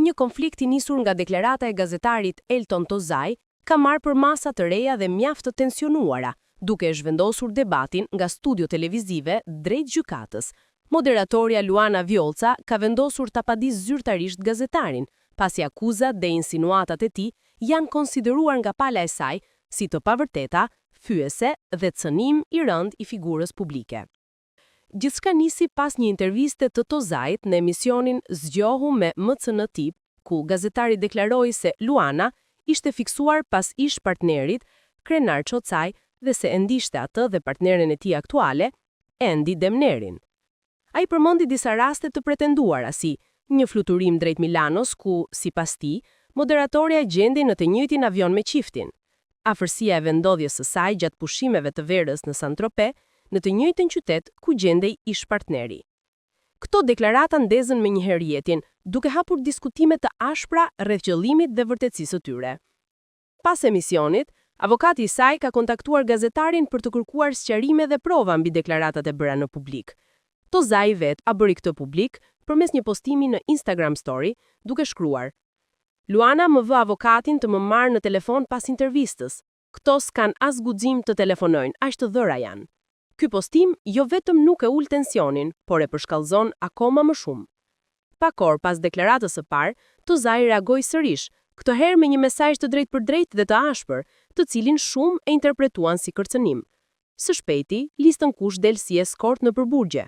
një konflikt i nisur nga deklarata e gazetarit Elton Tozaj ka marrë për masa të reja dhe mjaft të tensionuara, duke e zhvendosur debatin nga studio televizive drejt gjykatës. Moderatorja Luana Vjolca ka vendosur ta padis zyrtarisht gazetarin, pasi akuzat dhe insinuatat e tij janë konsideruar nga pala e saj si të pavërteta, fyese dhe cënim i rënd i figurës publike. Gjithçka nisi pas një interviste të Tozajt në emisionin Zgjohu me MCN Tip, ku gazetari deklaroi se Luana ishte fiksuar pas ish partnerit, Krenar Çocaj, dhe se e ndishte atë dhe partneren e tij aktuale, Endi Demnerin. Ai përmendi disa raste të pretenduara si një fluturim drejt Milanos ku, sipas tij, moderatorja e gjendi në të njëjtin avion me qiftin. Afërsia e vendodhjes së saj gjatë pushimeve të verës në Saint-Tropez, në të njëjtën qytet ku gjendej ish partneri. Këto deklarata ndezën me njëherë jetin, duke hapur diskutime të ashpra rreth qëllimit dhe vërtetësisë së tyre. Pas emisionit, avokati i saj ka kontaktuar gazetarin për të kërkuar sqarime dhe prova mbi deklaratat e bëra në publik. Tozaj vet a bëri këtë publik përmes një postimi në Instagram Story, duke shkruar: Luana më vë avokatin të më marrë në telefon pas intervistës. Këto s'kan as guxim të telefonojnë, aq të dhëra janë. Ky postim jo vetëm nuk e ul tensionin, por e përshkallëzon akoma më shumë. Pak orë pas deklaratës së parë, Tozaj reagoi sërish, këtë herë me një mesazh të drejtpërdrejtë dhe të ashpër, të cilin shumë e interpretuan si kërcënim. Së shpejti, listën kush del si eskort në përburgje.